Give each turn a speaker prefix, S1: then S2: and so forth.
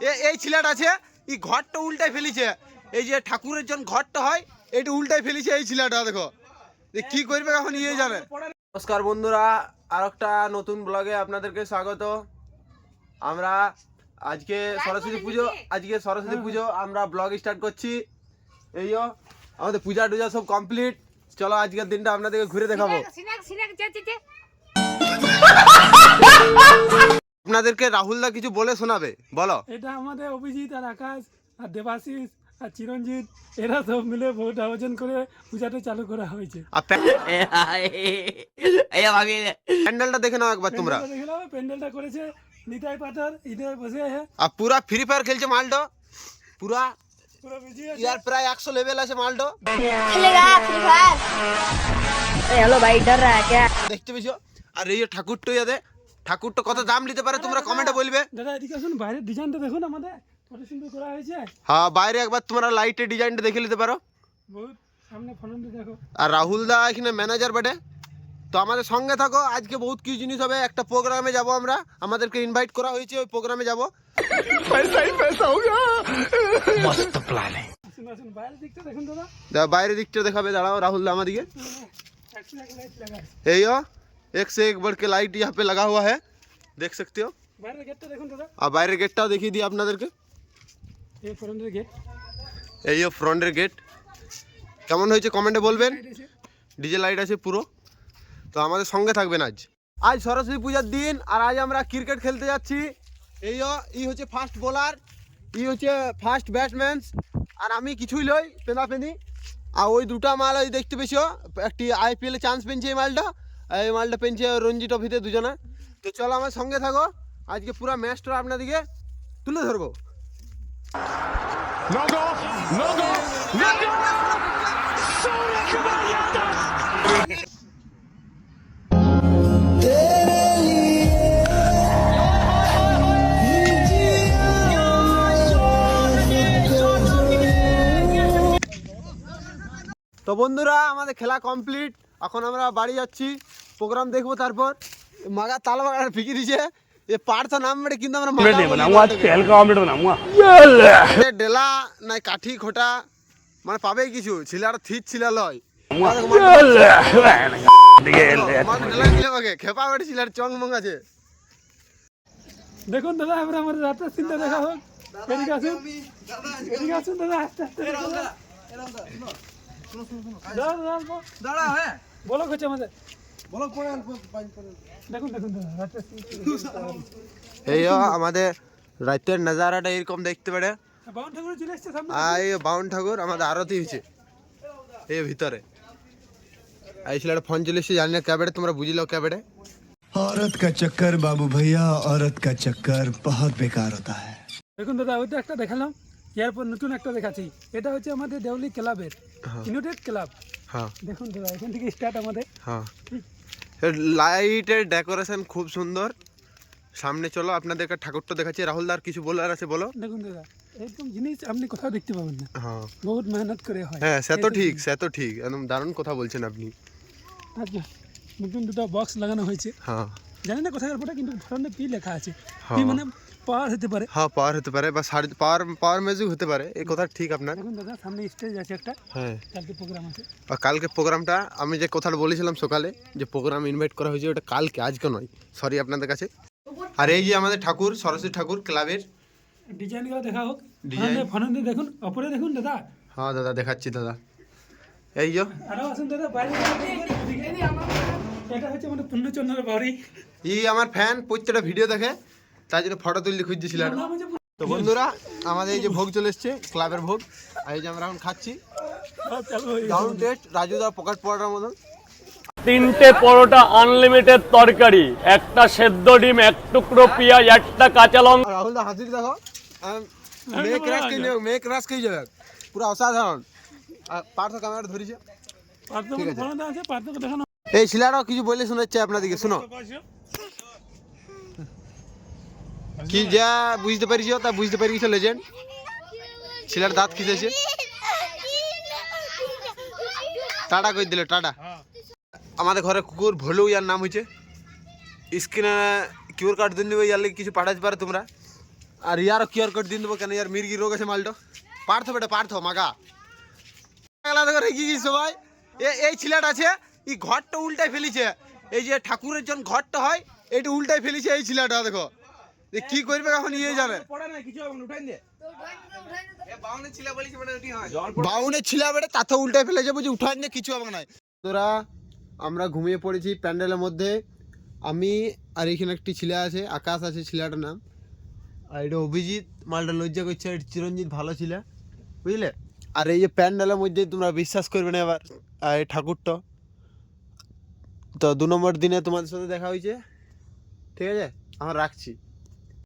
S1: এই ছেলেটা আছে এই ঘরটা উল্টাই ফেলিছে। এই যে ঠাকুরের জন ঘরটা হয় এইটা উল্টাই ফেলিছে এই ছেলেটা, দেখো কি করবে এখন ইয়ে জানে। নমস্কার বন্ধুরা, আর একটা নতুন ব্লগে আপনাদেরকে স্বাগত। আমরা আজকে সরস্বতী পুজো আমরা ব্লগ স্টার্ট করছি। এইও আমাদের পূজা টুজা সব কমপ্লিট। চলো আজকের দিনটা আপনাদেরকে ঘুরে দেখাবো। আপনাদেরকে রাহুলদা কিছু বলে শোনাবে, বলো।
S2: এটা আমাদের অভিজিৎ আর আকাশ আর দেবাশিস আর চিরঞ্জিত এরা সব মিলে ভোট আয়োজন করে পূজাটা চালু করা হয়েছে।
S1: প্যান্ডেলটা দেখে নাও একবার তোমরা।
S2: প্যান্ডেলটা করেছে নিতাই পাথর ইধর বসে আছে
S1: আর পুরা ফ্রি ফায়ার খেলছে মালটো, পুরা
S2: বিজি আছে।
S1: ইয়ার প্রায় 100 লেভেল আছে মালটো।
S3: खेलेगा फ्री फायर। हेलो भाई डर रहा है क्या?
S1: দেখতে পেয়েছো? আর এই ঠাকুরটা ইয়াদে ঠাকুরটা কত দাম নিতে পারে তোমরা কমেন্টে বলবে।
S2: দাদা এদিকে আসুন, বাইরের ডিজাইনটা দেখুন আমাদের কত সুন্দর করা হয়েছে।
S1: হ্যাঁ, বাইরে একবার তোমরা লাইটের ডিজাইনটা দেখে নিতে পারো।
S2: বহুত সামনে ফোনটা দেখো।
S1: আর রাহুল দা এখানে ম্যানেজার বটে, তো আমাদের সঙ্গে থাকো। আজকে বহুত কিছু জিনিস হবে। একটা প্রোগ্রামে যাব আমরা, আমাদেরকে ইনভাইট করা হয়েছে, ওই প্রোগ্রামে যাব।
S2: আসুন আসুন বাইরের দিকটা দেখুন দাদা।
S1: বাইরের দিকটা দেখাবে, দাঁড়াও রাহুল दা আমাদিকে।
S2: लाइट लगा है।
S1: यो एक से एक बढ़ के लाइट यहाँ पे लगा हुआ है, देख सकते हो।
S2: বাইরের গেটটা দেখুন দাদা।
S1: আর বাইরের গেটটাও দেখিয়ে দিই আপনাদেরকে।
S2: এই ফ্রন্টের গেট
S1: এই ফ্রন্টের গেট কেমন হয়েছে কমেন্টে বলবেন।
S2: এসে
S1: ডিজে লাইট আছে পুরো। তো আমাদের সঙ্গে থাকবেন। আজ সরস্বতী পূজার দিন, আর আজ আমরা ক্রিকেট খেলতে যাচ্ছি। ই হচ্ছে ফার্স্ট বোলার, ই হচ্ছে ফার্স্ট ব্যাটসম্যান, আর আমি কিছুই লই পেনাপেনি। আর ওই দুটা মাল ওই দেখতে পেয়েছো, একটি IPL এ চান্স পেয়েছে এই মালটা, আর এই মালটা পেয়েছে রঞ্জি ট্রফিতে দুজনে। তো চলো আমার সঙ্গে থাকো, আজকে পুরো ম্যাচটা আপনাদেরকে তুলে ধরবো। তো বন্ধুরা আমাদের খেলা কমপ্লিট, এখন আমরা বাড়ি যাচ্ছি, প্রোগ্রাম দেখবো। তারপর মাগা তাল বাগার ফিকি দিছে এ পার্থ নাম মেরে, কিন্তু আমরা ডেলা নাই কাঠি খোটা মানে পাবেই কিছু ছিলার থিত ছিলা লয় খেপা বেড়ে ছিলার চং মং আছে।
S2: দেখুন দাদা এবার আমাদের রাতের সিনটা দেখা হোক। এদিকে আসুন, এদিকে আসুন দাদা, আস্তে আস্তে দাঁড়া। হ্যাঁ বলো হচ্ছে আমাদের বলো পরে দেখুন দেখুন দাদা রাতের
S1: এই আমাদের রাতের নজারাটা এরকম দেখতে পারে।
S2: বাউন ঠাকুর চলে এসছে সামনে।
S1: এই বাউন ঠাকুর আমাদের আরতি হয়েছে এই ভিতরে। এই ছেলেটা ফোন চলে এসছে, জানি না ক্যাবেটে, তোমরা বুঝিলাও ক্যাবেটে।
S4: औरत का चक्कर बाबू भैया, औरत का चक्कर बहुत बेकार होता है।
S2: দেখুন দাদা ওইটা একটা দেখালাম, এরপর নতুন একটা দেখাচ্ছি। এটা হচ্ছে আমাদের দেউলি ক্লাবের ইউনাইটেড ক্লাব।
S1: হ্যাঁ
S2: দেখুন দাদা এখান থেকে স্টার্ট আমাদের।
S1: হ্যাঁ, লাইটের ডেকোরেশন খুব সুন্দর। সামনে চলো আপনাদেরকে ঠাকুরটা দেখাচ্ছি। রাহুল দার কিছু বলার আছে বলো।
S2: দেখুন দাদা এরকম জিনিস আপনি কোথাও দেখতে পাবেন না।
S1: হ্যাঁ
S2: বহুত মেহনত করে হয়।
S1: হ্যাঁ, সে তো ঠিক একদম দারুণ কথা বলছেন আপনি।
S2: আচ্ছা নতুন দুটো বক্স লাগানো হয়েছে।
S1: হ্যাঁ
S2: জানি না কোথাকার ফটো, কিন্তু ফটোতে পি লেখা আছে।
S1: হ্যাঁ।
S2: পি মানে পাওয়ার হতে পারে।
S1: হ্যাঁ পাওয়ার হতে পারে, বা পাওয়ার মিউজিক হতে পারে, এই কথা ঠিক আপনার।
S2: দেখুন দাদা সামনে স্টেজ আছে একটা,
S1: হ্যাঁ
S2: কালকে প্রোগ্রাম আছে।
S1: আর কালকে প্রোগ্রামটা আমি যে কথাটা বলেছিলাম সকালে যে প্রোগ্রাম ইনভাইট করা হয়েছে, ওটা কালকে, আজকে নয়, সরি আপনাদের কাছে। আর এই যে আমাদের ঠাকুর সরস্বতী ঠাকুর ক্লাবের
S2: ডিজাইনগুলো দেখা হোক।
S1: ডিজাইন
S2: ফোনে দেখুন, ওপরে দেখুন দাদা।
S1: হ্যাঁ দাদা দেখাচ্ছি দাদা। এই যে
S2: আরো আসুন দাদা বাইরে। এটা হচ্ছে আমাদের পূর্ণচন্দ্রের বাড়ি।
S1: আমার ফ্যান প্রত্যেকটা ভিডিও দেখে, তাই জন্য ফটো তুলতে খুঁজছিলাম। তো বন্ধুরা আমাদের এই যে ভোগ চলে এসছে, ক্লাবের ভোগ। আর এই যে আমরা এখন খাচ্ছি ডাউন টেস্ট রাজুদা পকেট পড়ার মতন।
S5: 3টে পরোটা আনলিমিটেড তরকারি, একটা সেদ্ধ ডিম, এক টুকরো পেঁয়াজ, একটা কাঁচা লঙ্কা।
S1: রাহুল দা হাসি দেখো, মেয়ে ক্রাশ খেয়ে যাবে পুরো অসাধারণ। আর পার্থ ক্যামেরা ধরেছে। ঠিক আছে,
S2: দেখানো।
S1: এই শিলারাও কিছু বলে শোনাচ্ছে আপনাদেরকে, শুনো। কি যা বুঝতে পারিস তা বুঝতে পারি কিছু লেজেন্ড। শিলার দাঁত খিচেছে, টাটা করে দিল, টাটা। আমাদের ঘরে কুকুর ভলু, ইয়ার নাম হয়েছে। স্ক্রিনে কিউআর কার্ড দিন, ইয়ার কিছু পাঠাতে পারো তোমরা। আর ইয়ারও কিউআর কোড দিয়ে দেবো, কেন ইয়ার মির্গি রোগ আছে মালটো। পার্থ বেটা পার্থ মাগা আলাদা করে কি সবাই। এই ছেলেটা আছে, এই ঘরটা উল্টাই ফেলিছে। এই যে ঠাকুরের জন ঘরটা হয়, এইটা উল্টাই ফেলিছে এই ছেলেটা। দেখো কি করবে এখন ইয়ে জানে। বাউনের ছিলা বেড়ে তাতে উল্টাই ফেলেছে, বুঝি উঠাই না কিছু হবে না। তোরা আমরা ঘুমিয়ে পড়েছি প্যান্ডেলের মধ্যে। আমি আর এখানে একটি ছেলে আছে, আকাশ আছে ছেলেটার নাম, আর এটা অভিজিৎ। মালটা লজ্জা করছে, এটা চিরঞ্জিত ভালো ছিল, বুঝলে। আর এই যে প্যান্ডেলের মধ্যে তোমরা বিশ্বাস করবে না এবার এই ঠাকুরটা। তো 2 নম্বর দিনে তোমাদের সাথে দেখা হয়েছে, ঠিক আছে, আমরা রাখছি।